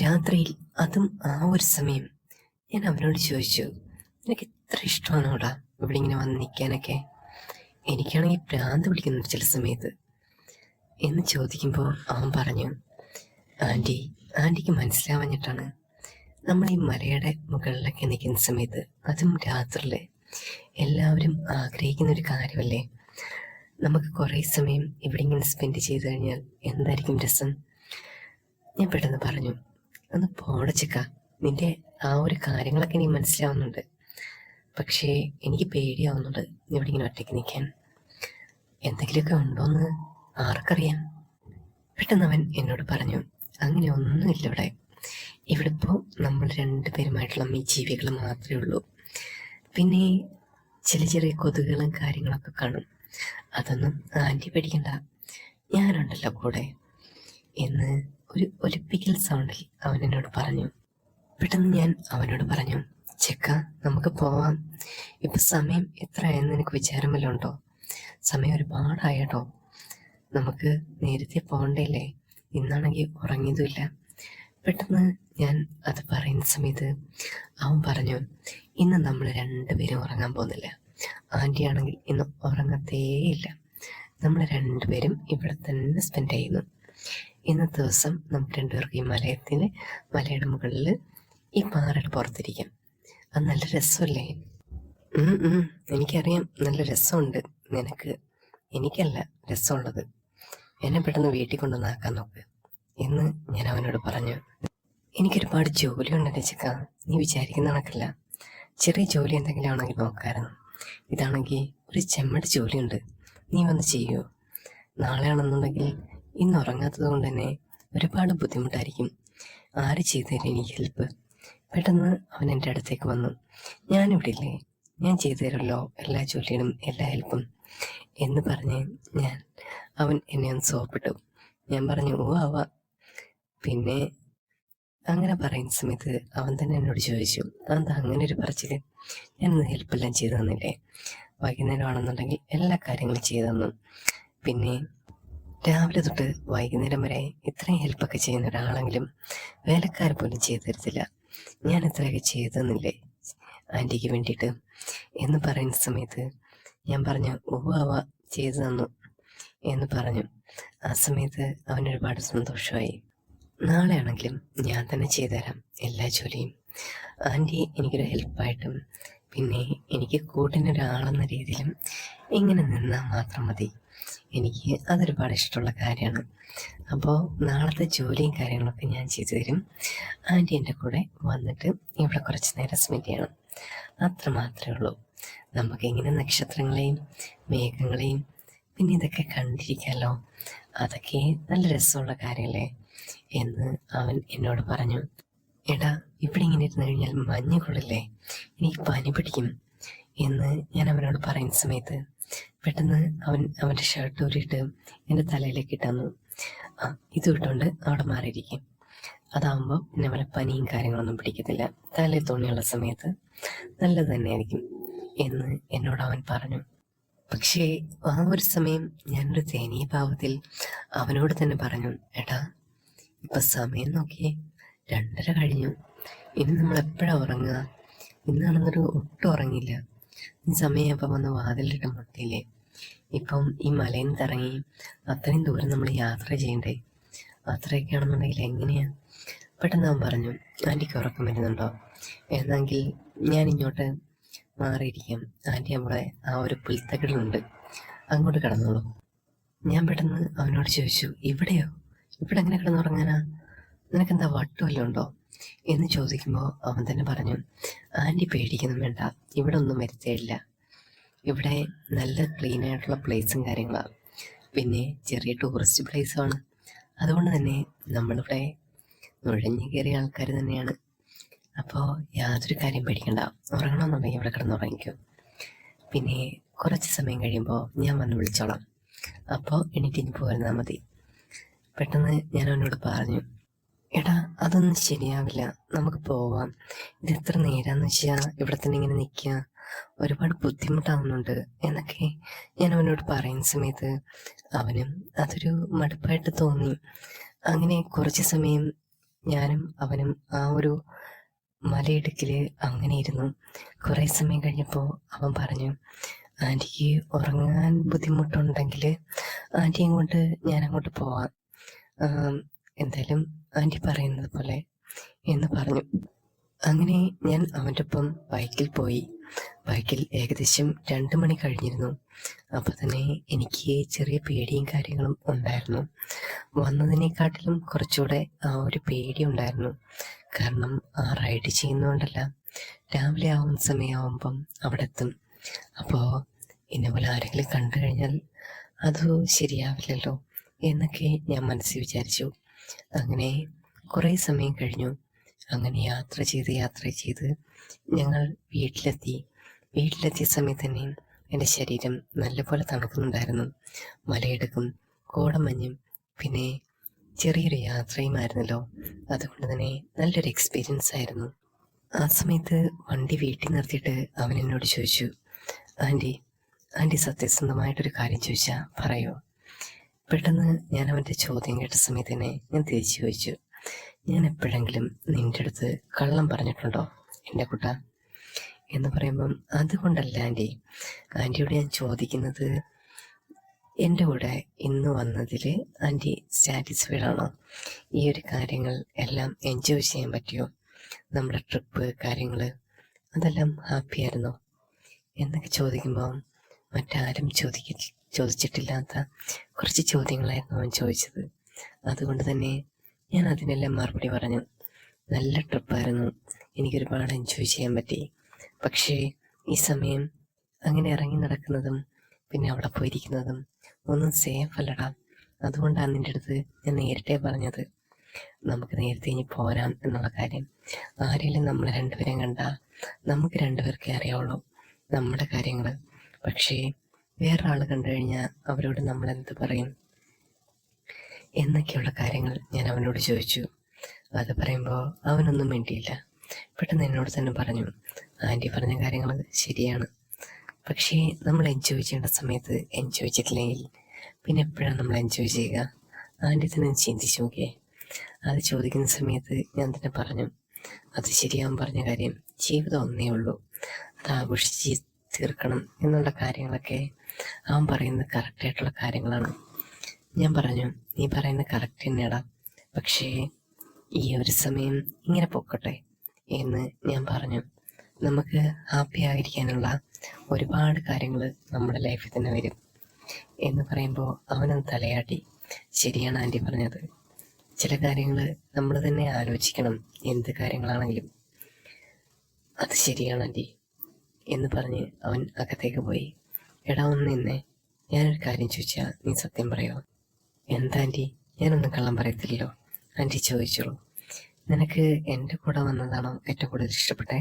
രാത്രിയിൽ, അതും ആ ഒരു സമയം, ഞാൻ അവനോട് ചോദിച്ചു, നിനക്ക് ഇത്ര ഇഷ്ടമാണോടാ ഇവിടെ ഇങ്ങനെ വന്ന് നിൽക്കാനൊക്കെ? എനിക്കാണെങ്കിൽ ഭ്രാന്ത് പിടിക്കുന്നു ചില സമയത്ത് എന്ന് ചോദിക്കുമ്പോൾ അവൻ പറഞ്ഞു, ആൻറ്റിക്ക് മനസ്സിലാവാഞ്ഞിട്ടാണ്. നമ്മൾ ഈ മലയുടെ മുകളിലൊക്കെ നിൽക്കുന്ന സമയത്ത്, അതും രാത്രിയിൽ, എല്ലാവരും ആഗ്രഹിക്കുന്ന ഒരു കാര്യമല്ലേ, നമുക്ക് കുറേ സമയം ഇവിടെ ഇങ്ങനെ സ്പെൻഡ് ചെയ്ത് കഴിഞ്ഞാൽ എന്തായിരിക്കും രസം. ഞാൻ പെട്ടെന്ന് പറഞ്ഞു, ഒന്ന് പോടച്ചക്ക, നിന്റെ ആ ഒരു കാര്യങ്ങളൊക്കെ എനിക്ക് മനസ്സിലാവുന്നുണ്ട്, പക്ഷേ എനിക്ക് പേടിയാവുന്നുണ്ട് ഇവിടെ ഇങ്ങനെ ഒറ്റയ്ക്ക് നിൽക്കാൻ. എന്തെങ്കിലുമൊക്കെ ഉണ്ടോയെന്ന് ആർക്കറിയാം. പെട്ടെന്ന് അവൻ എന്നോട് പറഞ്ഞു, അങ്ങനെ ഒന്നുമില്ല ഇവിടെ ഇപ്പോൾ നമ്മൾ രണ്ടുപേരുമായിട്ടുള്ള ഈ ജീവികൾ മാത്രമേ ഉള്ളൂ. പിന്നെ ചെറിയ ചെറിയ കൊതുകുകളും കാര്യങ്ങളൊക്കെ കാണും, അതൊന്നും ആൻറ്റി പേടിക്കണ്ട, ഞാനുണ്ടല്ലോ കൂടെ എന്ന് ഒരു ഒലിപ്പിക്കൽ സൗണ്ടിൽ അവൻ എന്നോട് പറഞ്ഞു. പെട്ടെന്ന് ഞാൻ അവനോട് പറഞ്ഞു, ചെക്ക, നമുക്ക് പോവാം. ഇപ്പം സമയം എത്രയായെന്ന് എനിക്ക് വിചാരം വല്ലതും ഉണ്ടോ? സമയം ഒരുപാടായിട്ടോ, നമുക്ക് നേരത്തെ പോകണ്ടല്ലേ, ഇന്നാണെങ്കിൽ ഉറങ്ങിയതുമില്ല. പെട്ടെന്ന് ഞാൻ അത് പറയുന്ന സമയത്ത് അവൻ പറഞ്ഞു, ഇന്ന് നമ്മൾ രണ്ടുപേരും ഉറങ്ങാൻ പോകുന്നില്ല. ആൻറ്റി ആണെങ്കിൽ ഇന്ന് ഉറങ്ങത്തേയില്ല. നമ്മൾ രണ്ടുപേരും ഇവിടെ തന്നെ സ്പെൻഡ് ചെയ്യുന്നു. ഇന്നത്തെ ദിവസം നമുക്ക് രണ്ടുപേർക്ക് ഈ മലയുടെ മുകളിൽ ഈ പാറയുടെ പുറത്തിരിക്കാം. അത് നല്ല രസമല്ലേ? എനിക്കറിയാം, നല്ല രസമുണ്ട് നിനക്ക്, എനിക്കല്ല രസമുള്ളത്. എന്നെ പെട്ടെന്ന് വീട്ടിൽ കൊണ്ടുവന്നാക്കാൻ നോക്ക് എന്ന് ഞാൻ അവനോട് പറഞ്ഞു. എനിക്കൊരുപാട് ജോലിയുണ്ട് രചിക്ക, നീ വിചാരിക്കുന്ന കണക്കല്ല. ചെറിയ ജോലി എന്തെങ്കിലും ആണെങ്കിൽ നോക്കാമായിരുന്നു. ഇതാണെങ്കിൽ ഒരു ചെമ്മടി ജോലിയുണ്ട്, നീ വന്ന് ചെയ്യുമോ? നാളെ ആണെന്നുണ്ടെങ്കിൽ ഇന്ന് ഉറങ്ങാത്തത് കൊണ്ട് തന്നെ ഒരുപാട് ബുദ്ധിമുട്ടായിരിക്കും. ആര് ചെയ്തു തരും എനിക്ക് ഹെൽപ്പ്? പെട്ടെന്ന് അവൻ എൻ്റെ അടുത്തേക്ക് വന്നു. ഞാനിവിടെ ഇല്ലേ, ഞാൻ ചെയ്തു തരുമല്ലോ എല്ലാ ജോലിയും എല്ലാ ഹെൽപ്പും എന്ന് പറഞ്ഞ് അവൻ എന്നെ ഒന്ന് സോപ്പിട്ടു. ഞാൻ പറഞ്ഞു, ഓ ആവാ. പിന്നെ അങ്ങനെ പറയുന്ന സമയത്ത് അവൻ തന്നെ എന്നോട് ചോദിച്ചു, അതെന്താ അങ്ങനെ ഒരു പറച്ചിൽ? ഞാനിന്ന് ഹെൽപ്പെല്ലാം ചെയ്തു തന്നില്ലേ? വൈകുന്നേരം ആണെന്നുണ്ടെങ്കിൽ എല്ലാ കാര്യങ്ങളും ചെയ്തു തന്നു. പിന്നെ രാവിലെ തൊട്ട് വൈകുന്നേരം വരെ ഇത്രയും ഹെൽപ്പൊക്കെ ചെയ്യുന്ന ഒരാളെങ്കിലും വേലക്കാർ പോലും ചെയ്തു തരത്തില്ല. ഞാൻ ഇത്രയൊക്കെ ചെയ്തു തന്നില്ലേ ആൻറ്റിക്ക് വേണ്ടിയിട്ട് എന്ന് പറയുന്ന സമയത്ത് ഞാൻ പറഞ്ഞു, ആവാ, ചെയ്തു തന്നു എന്ന് പറഞ്ഞു. ആ സമയത്ത് അവനൊരുപാട് സന്തോഷമായി. നാളെ ആണെങ്കിലും ഞാൻ തന്നെ ചെയ്തു തരാം എല്ലാ ജോലിയും. ആൻറ്റി എനിക്കൊരു ഹെൽപ്പായിട്ടും പിന്നെ എനിക്ക് കൂട്ടിനൊരാളെന്ന രീതിയിലും ഇങ്ങനെ നിന്നാൽ മാത്രം മതി. എനിക്ക് അതൊരുപാട് ഇഷ്ടമുള്ള കാര്യമാണ്. അപ്പോൾ നാളത്തെ ജോലിയും കാര്യങ്ങളൊക്കെ ഞാൻ ചെയ്തു തരും. ആൻറ്റി എൻ്റെ കൂടെ വന്നിട്ട് ഇവിടെ കുറച്ച് നേരം സ്പെൻഡ് ചെയ്യണം, അത്ര മാത്രമേ ഉള്ളൂ. നമുക്കിങ്ങനെ നക്ഷത്രങ്ങളെയും മേഘങ്ങളെയും പിന്നെ ഇതൊക്കെ കണ്ടിരിക്കാമല്ലോ, അതൊക്കെ നല്ല രസമുള്ള കാര്യമല്ലേ എന്ന് അവൻ എന്നോട് പറഞ്ഞു. എടാ, ഇവിടെ ഇങ്ങനെ ഇരുന്ന് കഴിഞ്ഞാൽ മഞ്ഞ് കൊള്ളില്ലേ, എനിക്ക് പനി പിടിക്കും എന്ന് ഞാൻ അവനോട് പറയുന്ന സമയത്ത് പെട്ടെന്ന് അവൻ്റെ ഷർട്ട് ഊരിയിട്ട് എൻ്റെ തലയിലേക്ക് ഇട്ടു. ഇത് ഇട്ടുകൊണ്ട് അവിടെ മാറിയിരിക്കും, അതാകുമ്പോൾ പിന്നെ വല്ല പനിയും കാര്യങ്ങളൊന്നും പിടിക്കത്തില്ല, തലയിൽ തുണിയുള്ള സമയത്ത് നല്ലത് തന്നെയായിരിക്കും എന്ന് എന്നോട് അവൻ പറഞ്ഞു. പക്ഷേ ആ ഒരു സമയം ഞാനൊരു ദയനീയ ഭാവത്തിൽ അവനോട് തന്നെ പറഞ്ഞു, എടാ, ഇപ്പം സമയം നോക്കിയേ, 2:30 കഴിഞ്ഞു. ഇനി നമ്മൾ എപ്പോഴാണ് ഉറങ്ങുക? ഇന്നാണെന്നൊരു ഒട്ടും ഉറങ്ങില്ല. ഈ സമയം ഇപ്പം വന്ന് വാതിലിട്ട് മുട്ടിയില്ലേ? ഇപ്പം ഈ മലയിൽ നിന്ന് ഇറങ്ങി അത്രയും ദൂരം നമ്മൾ യാത്ര ചെയ്യണ്ടേ? അത്രയൊക്കെ ആണെന്നുണ്ടെങ്കിൽ എങ്ങനെയാണ്? പെട്ടെന്ന് അവൻ പറഞ്ഞു, ആൻറ്റിക്ക് ഉറക്കം വരുന്നുണ്ടോ? എന്നെങ്കിൽ ഞാൻ ഇങ്ങോട്ട് മാറിയിരിക്കാം, ആൻറ്റി നമ്മുടെ ആ ഒരു പുൽത്തകിടുണ്ട്, അങ്ങോട്ട് കിടന്നോളൂ. ഞാൻ പെട്ടെന്ന് അവനോട് ചോദിച്ചു, ഇവിടെയോ? ഇവിടെ എങ്ങനെ കിടന്നുറങ്ങാനാ? നിനക്കെന്താ വട്ടുമല്ലോ ഉണ്ടോ എന്ന് ചോദിക്കുമ്പോൾ അവൻ തന്നെ പറഞ്ഞു, ആൻറ്റി പേടിക്കൊന്നും വേണ്ട, ഇവിടെ ഒന്നും വരുത്തേയില്ല. ഇവിടെ നല്ല ക്ലീൻ ആയിട്ടുള്ള പ്ലേസും കാര്യങ്ങളാണ്, പിന്നെ ചെറിയ ടൂറിസ്റ്റ് പ്ലേസുമാണ്. അതുകൊണ്ട് തന്നെ നമ്മളിവിടെ നുഴഞ്ഞു കയറിയ ആൾക്കാർ തന്നെയാണ്. അപ്പോൾ യാതൊരു കാര്യം പേടിക്കണ്ട, ഉറങ്ങണമെന്നുണ്ടെങ്കിൽ ഇവിടെ കിടന്നുറങ്ങിക്കും. പിന്നെ കുറച്ച് സമയം കഴിയുമ്പോൾ ഞാൻ വന്ന് വിളിച്ചോളാം, അപ്പോൾ എണീറ്റിന് പോരുന്നാൽ മതി. പെട്ടെന്ന് ഞാൻ അവനോട് പറഞ്ഞു, എടാ, അതൊന്നും ശരിയാവില്ല, നമുക്ക് പോവാം. ഇത് എത്ര നേരാന്ന് വെച്ചാൽ ഇവിടെ തന്നെ ഇങ്ങനെ നിൽക്കുക, ഒരുപാട് ബുദ്ധിമുട്ടാവുന്നുണ്ട് എന്നൊക്കെ ഞാൻ അവനോട് പറയുന്ന സമയത്ത് അവനും അതൊരു മടുപ്പായിട്ട് തോന്നി. അങ്ങനെ കുറച്ച് സമയം ഞാനും അവനും ആ ഒരു മലയിടുക്കില് അങ്ങനെ ഇരുന്നു. കുറേ സമയം കഴിഞ്ഞപ്പോൾ അവൻ പറഞ്ഞു, ആൻറ്റിക്ക് ഉറങ്ങാൻ ബുദ്ധിമുട്ടുണ്ടെങ്കിൽ ആൻറ്റിയും കൊണ്ട് ഞാൻ അങ്ങോട്ട് പോവാം, എന്തായാലും ആൻറ്റി പറയുന്നത് പോലെ എന്ന് പറഞ്ഞു. അങ്ങനെ ഞാൻ അവൻ്റെ ഒപ്പം ബൈക്കിൽ പോയി. ബൈക്കിൽ ഏകദേശം 2 മണി കഴിഞ്ഞിരുന്നു. അപ്പോൾ തന്നെ എനിക്ക് ചെറിയ പേടിയും കാര്യങ്ങളും ഉണ്ടായിരുന്നു. വന്നതിനെക്കാട്ടിലും കുറച്ചുകൂടെ ആ ഒരു പേടി ഉണ്ടായിരുന്നു. കാരണം ആ റൈഡ് ചെയ്യുന്നതുകൊണ്ടല്ല, രാവിലെ ആവുന്ന സമയമാകുമ്പം അവിടെ എത്തും. അപ്പോൾ ഇന്നപോലെ ആരെങ്കിലും കണ്ടു കഴിഞ്ഞാൽ അത് ശരിയാവില്ലല്ലോ എന്നൊക്കെ ഞാൻ മനസ്സിൽ വിചാരിച്ചു. അങ്ങനെ കുറേ സമയം കഴിഞ്ഞു. അങ്ങനെ യാത്ര ചെയ്ത് ഞങ്ങൾ വീട്ടിലെത്തിയ സമയത്ത് തന്നെ എൻ്റെ ശരീരം നല്ലപോലെ തണുക്കുന്നുണ്ടായിരുന്നു. മലയിടുക്കും കോടമഞ്ഞും പിന്നെ ചെറിയൊരു യാത്രയുമായിരുന്നല്ലോ. അതുകൊണ്ട് തന്നെ നല്ലൊരു എക്സ്പീരിയൻസ് ആയിരുന്നു. ആ സമയത്ത് വണ്ടി വീട്ടിൽ നിർത്തിയിട്ട് അവൻ എന്നോട് ചോദിച്ചു, ആൻറ്റി സത്യസന്ധമായിട്ടൊരു കാര്യം ചോദിച്ചാൽ പറയോ? പെട്ടെന്ന് ഞാൻ അവൻ്റെ ചോദ്യം കേട്ട സമയത്ത് തന്നെ ഞാൻ തിരിച്ചു ചോദിച്ചു, ഞാൻ എപ്പോഴെങ്കിലും നിൻ്റെ അടുത്ത് കള്ളം പറഞ്ഞിട്ടുണ്ടോ എൻ്റെ കുട്ട എന്ന് പറയുമ്പം, അതുകൊണ്ടല്ല ആൻറ്റിയോട് ഞാൻ ചോദിക്കുന്നത്, എൻ്റെ കൂടെ ഇന്ന് വന്നതിൽ ആൻറ്റി സാറ്റിസ്ഫൈഡ് ആണോ? ഈ ഒരു കാര്യങ്ങൾ എല്ലാം എൻജോയ് ചെയ്യാൻ പറ്റിയോ? നമ്മുടെ ട്രിപ്പ് കാര്യങ്ങൾ അതെല്ലാം ഹാപ്പി ആയിരുന്നോ എന്നൊക്കെ ചോദിക്കുമ്പോൾ മറ്റാരും ചോദിച്ചിട്ടില്ലാത്ത കുറച്ച് ചോദ്യങ്ങളായിരുന്നു അവൻ ചോദിച്ചത്. അതുകൊണ്ട് തന്നെ ഞാൻ അതിനെല്ലാം മറുപടി പറഞ്ഞു. നല്ല ട്രിപ്പായിരുന്നു, എനിക്കൊരുപാട് എൻജോയ് ചെയ്യാൻ പറ്റി. പക്ഷേ ഈ സമയം അങ്ങനെ ഇറങ്ങി നടക്കുന്നതും പിന്നെ അവിടെ പോയിരിക്കുന്നതും ഒന്നും സേഫ് അല്ലടാ. അതുകൊണ്ടാണ് നിൻ്റെ അടുത്ത് ഞാൻ നേരത്തെ പറഞ്ഞത്, നമുക്ക് നേരത്തെ ഇനി പോരാം എന്നുള്ള കാര്യം. ആരെങ്കിലും നമ്മൾ രണ്ടുപേരെയും കണ്ടാൽ നമുക്ക് രണ്ടുപേർക്കേ അറിയാവുള്ളൂ നമ്മുടെ കാര്യങ്ങൾ. പക്ഷേ വേറൊരാൾ കണ്ടു കഴിഞ്ഞാൽ അവരോട് നമ്മൾ എന്ത് പറയും എന്നൊക്കെയുള്ള കാര്യങ്ങൾ ഞാൻ അവനോട് ചോദിച്ചു. അത് പറയുമ്പോൾ അവനൊന്നും വേണ്ടിയില്ല. പെട്ടെന്ന് എന്നോട് തന്നെ പറഞ്ഞു, ആൻറ്റി പറഞ്ഞ കാര്യങ്ങൾ ശരിയാണ്, പക്ഷേ നമ്മൾ എൻജോയ് ചെയ്യേണ്ട സമയത്ത് എൻജോയ് ചെയ്തില്ലെങ്കിൽ പിന്നെ എപ്പോഴാണ് നമ്മൾ എൻജോയ് ചെയ്യുക? ആൻറ്റി തന്നെ ചിന്തിച്ച് നോക്കിയേ. അത് ചോദിക്കുന്ന സമയത്ത് ഞാൻ തന്നെ പറഞ്ഞു, അത് ശരിയാവാൻ പറഞ്ഞ കാര്യം, ജീവിതം ഒന്നേ ഉള്ളൂ, അത് ആഘോഷിച്ച് തീർക്കണം എന്നുള്ള കാര്യങ്ങളൊക്കെ അവൻ പറയുന്നത് കറക്റ്റായിട്ടുള്ള കാര്യങ്ങളാണ്. ഞാൻ പറഞ്ഞു, നീ പറയുന്നത് കറക്റ്റ് തന്നെയാടാ, പക്ഷേ ഈ ഒരു സമയം ഇങ്ങനെ പൊക്കട്ടെ എന്ന് ഞാൻ പറഞ്ഞു. നമുക്ക് ഹാപ്പി ആയിരിക്കാനുള്ള ഒരുപാട് കാര്യങ്ങൾ നമ്മുടെ ലൈഫിൽ തന്നെ വരും എന്ന് പറയുമ്പോൾ അവനത് തലയാട്ടി. ശരിയാണ് ആൻറ്റി പറഞ്ഞത്, ചില കാര്യങ്ങൾ നമ്മൾ തന്നെ ആലോചിക്കണം, എന്ത് കാര്യങ്ങളാണെങ്കിലും. അത് ശരിയാണ് ആൻറ്റി എന്ന് പറഞ്ഞ് അവൻ അകത്തേക്ക് പോയി. എടാ ഒന്ന് നിന്നെ, ഞാനൊരു കാര്യം ചോദിച്ചാൽ നീ സത്യം പറയുമോ? എന്താ ആൻറ്റി, ഞാനൊന്നും കള്ളം പറയത്തില്ലല്ലോ. ആൻറ്റി ചോദിച്ചോളൂ, നിനക്ക് എൻ്റെ കൂടെ വന്നതാണോ ഏറ്റവും കൂടുതൽ ഇഷ്ടപ്പെട്ടത്,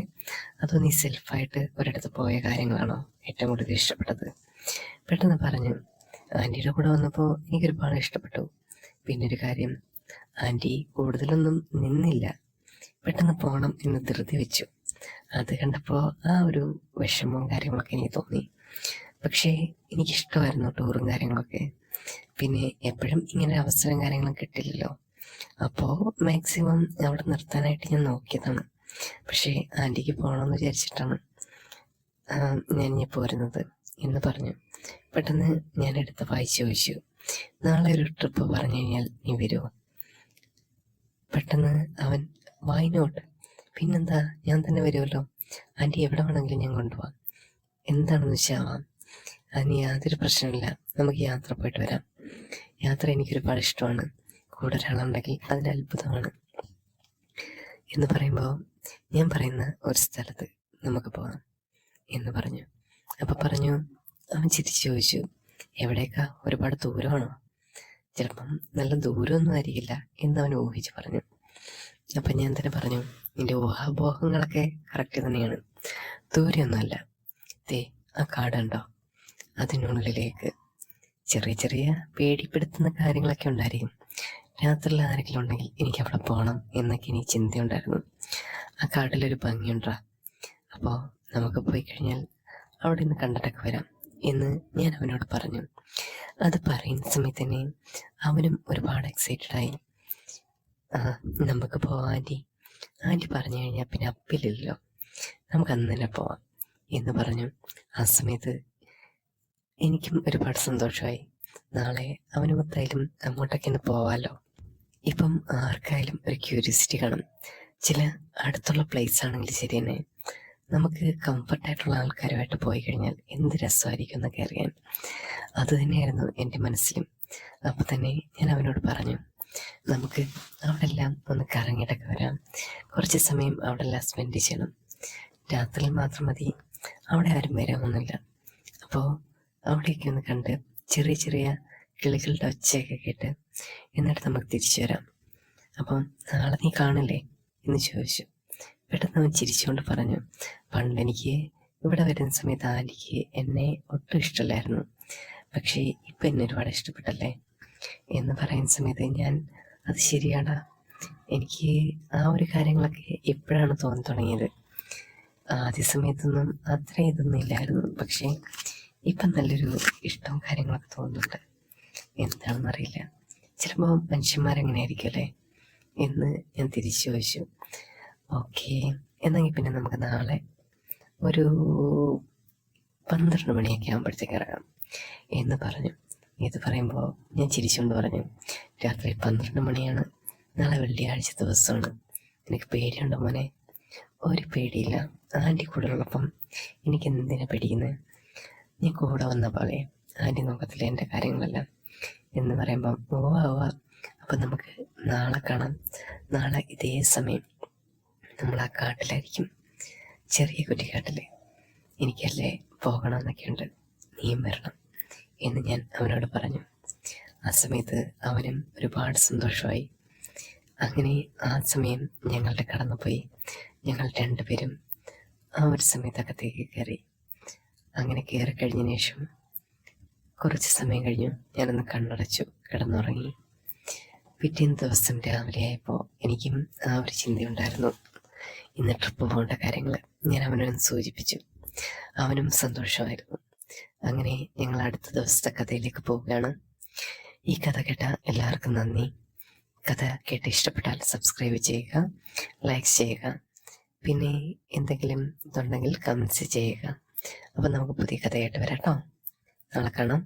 അതോ നീ സെൽഫായിട്ട് ഒരിടത്ത് പോയ കാര്യങ്ങളാണോ ഏറ്റവും കൂടുതൽ ഇഷ്ടപ്പെട്ടത്? പെട്ടെന്ന് പറഞ്ഞു, ആൻറ്റിയുടെ കൂടെ വന്നപ്പോൾ എനിക്കൊരുപാട് ഇഷ്ടപ്പെട്ടു. പിന്നൊരു കാര്യം, ആൻറ്റി കൂടുതലൊന്നും നിന്നില്ല, പെട്ടെന്ന് പോകണം എന്ന് ധൃതി വെച്ചു. അത് കണ്ടപ്പോൾ ആ ഒരു വിഷമവും കാര്യങ്ങളൊക്കെ എനിക്ക് തോന്നി. പക്ഷേ എനിക്കിഷ്ടമായിരുന്നു ടൂറും കാര്യങ്ങളൊക്കെ. പിന്നെ എപ്പോഴും ഇങ്ങനെ അവസരം കാര്യങ്ങളും കിട്ടില്ലല്ലോ, അപ്പോൾ മാക്സിമം അവിടെ നിർത്താനായിട്ട് ഞാൻ നോക്കിയതാണ്. പക്ഷേ ആൻറ്റിക്ക് പോകണമെന്ന് വിചാരിച്ചിട്ടാണ് ഞാൻ ഇനി പോരുന്നത് എന്ന് പറഞ്ഞു. പെട്ടെന്ന് ഞാൻ എടുത്ത് വായിച്ച് ചോദിച്ചു, നാളെ ഒരു ട്രിപ്പ് പറഞ്ഞു കഴിഞ്ഞാൽ നീ വരുമോ? പെട്ടെന്ന് അവൻ, വൈ നോട്ട്, പിന്നെന്താ, ഞാൻ തന്നെ വരുമല്ലോ, ആൻറ്റി എവിടെ വേണമെങ്കിലും ഞാൻ കൊണ്ടുപോകാം, എന്താണെന്ന് വെച്ചാൽ ആവാം, അതിന് യാതൊരു പ്രശ്നമില്ല, നമുക്ക് യാത്ര പോയിട്ട് വരാം. യാത്ര എനിക്കൊരുപാട് ഇഷ്ടമാണ്, കൂടെ ഒരാളുണ്ടെങ്കിൽ അതിന് അത്ഭുതമാണ് എന്ന് പറയുമ്പോൾ, ഞാൻ പറയുന്ന ഒരു സ്ഥലത്ത് നമുക്ക് പോകാം എന്ന് പറഞ്ഞു. അപ്പം പറഞ്ഞു, അവൻ ചിരിച്ചു ചോദിച്ചു, എവിടേക്കാ, ഒരുപാട് ദൂരമാണോ? ചിലപ്പം നല്ല ദൂരമൊന്നും ആയിരിക്കില്ല എന്നവൻ ഊഹിച്ച് പറഞ്ഞു. അപ്പം ഞാൻ തന്നെ പറഞ്ഞു, നിൻ്റെ ഊഹാപോഹങ്ങളൊക്കെ കറക്റ്റ് തന്നെയാണ്, ദൂരെയൊന്നുമല്ല, ദേ ആ കാടുണ്ടോ, അതിനുള്ളിലേക്ക് ചെറിയ ചെറിയ പേടിപ്പെടുത്തുന്ന കാര്യങ്ങളൊക്കെ ഉണ്ടായിരിക്കും, രാത്രിയിൽ ആരെങ്കിലും ഉണ്ടെങ്കിൽ എനിക്ക് അവിടെ പോകണം എന്നൊക്കെ എനിക്ക് ചിന്തയുണ്ടായിരുന്നു. ആ കാട്ടിലൊരു ഭംഗിയുണ്ടാ, അപ്പോൾ നമുക്ക് പോയി കഴിഞ്ഞാൽ അവിടെ നിന്ന് കണ്ടിട്ടൊക്കെ വരാം എന്ന് ഞാൻ അവനോട് പറഞ്ഞു. അത് പറയുന്ന സമയത്ത് തന്നെ അവനും ഒരുപാട് എക്സൈറ്റഡായി. നമുക്ക് പോവാം ആൻറ്റി. ആൻറ്റി പറഞ്ഞു കഴിഞ്ഞാൽ പിന്നെ അപ്പില്ലല്ലോ, നമുക്ക് അന്ന് തന്നെ പോവാം എന്ന് പറഞ്ഞു. ആ സമയത്ത് എനിക്കും ഒരുപാട് സന്തോഷമായി. നാളെ അവനുമൊത്തായാലും അങ്ങോട്ടൊക്കെ ഒന്ന് പോവാമല്ലോ. ഇപ്പം ആർക്കായാലും ഒരു ക്യൂരിയോസിറ്റി കാണും. ചില അടുത്തുള്ള പ്ലേസ് ആണെങ്കിൽ ശരി തന്നെ, നമുക്ക് കംഫർട്ടായിട്ടുള്ള ആൾക്കാരുമായിട്ട് പോയി കഴിഞ്ഞാൽ എന്ത് രസമായിരിക്കും എന്നൊക്കെ അറിയാൻ. അത് തന്നെയായിരുന്നു എൻ്റെ മനസ്സിലും. അപ്പോൾ തന്നെ ഞാൻ അവനോട് പറഞ്ഞു, നമുക്ക് അവിടെ എല്ലാം ഒന്ന് കറങ്ങിയിട്ടൊക്കെ വരാം, കുറച്ച് സമയം അവിടെ എല്ലാം സ്പെൻഡ് ചെയ്യണം, രാത്രിയിൽ മാത്രം മതി, അവിടെ ആരും വരാമൊന്നുമില്ല. അപ്പോൾ അവിടെയൊക്കെ ഒന്ന് കണ്ട് ചെറിയ ചെറിയ കിളികളുടെ ഒച്ചയൊക്കെ കേട്ട് എന്നിട്ട് നമുക്ക് തിരിച്ചു വരാം. അപ്പം നാളെ നീ കാണില്ലേ എന്ന് ചോദിച്ചു. പെട്ടെന്ന് അവൻ ചിരിച്ചുകൊണ്ട് പറഞ്ഞു, പണ്ട് എനിക്ക് ഇവിടെ വരുന്ന സമയത്ത് ആൻറ്റിക്ക് എന്നെ ഒട്ടും ഇഷ്ടമല്ലായിരുന്നു, പക്ഷേ ഇപ്പം എന്നെ ഒരുപാട് ഇഷ്ടപ്പെട്ടല്ലേ എന്ന് പറയുന്ന സമയത്ത് ഞാൻ, അത് ശരിയാടാ, എനിക്ക് ആ ഒരു കാര്യങ്ങളൊക്കെ എപ്പോഴാണ് തോന്നി തുടങ്ങിയത്. ആദ്യ സമയത്തൊന്നും അത്ര ഇതൊന്നും ഇല്ലായിരുന്നു, പക്ഷേ ഇപ്പം നല്ലൊരു ഇഷ്ടവും കാര്യങ്ങളൊക്കെ തോന്നുന്നുണ്ട്. എന്താണെന്നറിയില്ല, ചിലപ്പോൾ മനുഷ്യന്മാരെങ്ങനെ ആയിരിക്കും അല്ലേ എന്ന് ഞാൻ തിരിച്ചു ചോദിച്ചു. ഓക്കെ, എന്നെങ്കിൽ പിന്നെ നമുക്ക് നാളെ ഒരു 12 മണിയൊക്കെ ആകുമ്പോഴത്തേക്ക് ഇറങ്ങാം എന്ന് പറഞ്ഞു. ഇത് പറയുമ്പോൾ ഞാൻ ചിരിച്ചുകൊണ്ട് പറഞ്ഞു, രാത്രി 12 മണിയാണ്, നാളെ വെള്ളിയാഴ്ച ദിവസമാണ്, എനിക്ക് പേടിയുണ്ടോ മോനെ? ഒരു പേടിയില്ല, ആൻറ്റി കൂടെ ഉള്ളപ്പം എനിക്ക് എന്തിനാ പേടിക്കുന്നത്? ഞാൻ കൂടെ വന്ന പോലെ ആൻറ്റി നോക്കത്തില്ല എൻ്റെ കാര്യങ്ങളെല്ലാം എന്ന് പറയുമ്പം, ഓവാ അപ്പം നമുക്ക് നാളെ കാണാം. നാളെ ഇതേ സമയം നമ്മൾ ആ കാട്ടിലായിരിക്കും, ചെറിയ കുറ്റിക്കാട്ടിൽ. എനിക്കല്ലേ പോകണമെന്നൊക്കെയുണ്ട്, നീയും വരണം എന്ന് ഞാൻ അവനോട് പറഞ്ഞു. ആ സമയത്ത് അവനും ഒരുപാട് സന്തോഷമായി. അങ്ങനെ ആ സമയം ഞങ്ങളുടെ കടന്നുപോയി. ഞങ്ങൾ 2 പേരും ആ ഒരു സമയത്തകത്തേക്ക് കയറി. അങ്ങനെ കയറി കഴിഞ്ഞതിന് ശേഷം കുറച്ച് സമയം കഴിഞ്ഞു, ഞാനൊന്ന് കണ്ണടച്ചു, കിടന്നുറങ്ങി. പിറ്റേന്ന് ദിവസം രാവിലെ ആയപ്പോൾ എനിക്കും ആ ഒരു ചിന്തയുണ്ടായിരുന്നു, ഇന്ന് ട്രിപ്പ് പോകേണ്ട കാര്യങ്ങൾ. ഞാൻ അവനൊന്ന് സൂചിപ്പിച്ചു, അവനും സന്തോഷമായിരുന്നു. അങ്ങനെ ഞങ്ങൾ അടുത്ത ദിവസത്തെ കഥയിലേക്ക് പോവുകയാണ്. ഈ കഥ കേട്ട എല്ലാവർക്കും നന്ദി. കഥ കേട്ട് ഇഷ്ടപ്പെട്ടാൽ സബ്സ്ക്രൈബ് ചെയ്യുക, ലൈക്ക് ചെയ്യുക, പിന്നെ എന്തെങ്കിലും ഇതുണ്ടെങ്കിൽ കമൻറ്റ്സ് ചെയ്യുക. അപ്പം നമുക്ക് പുതിയ കഥയായിട്ട് വരാം കേട്ടോ. നാളെ കാണാം.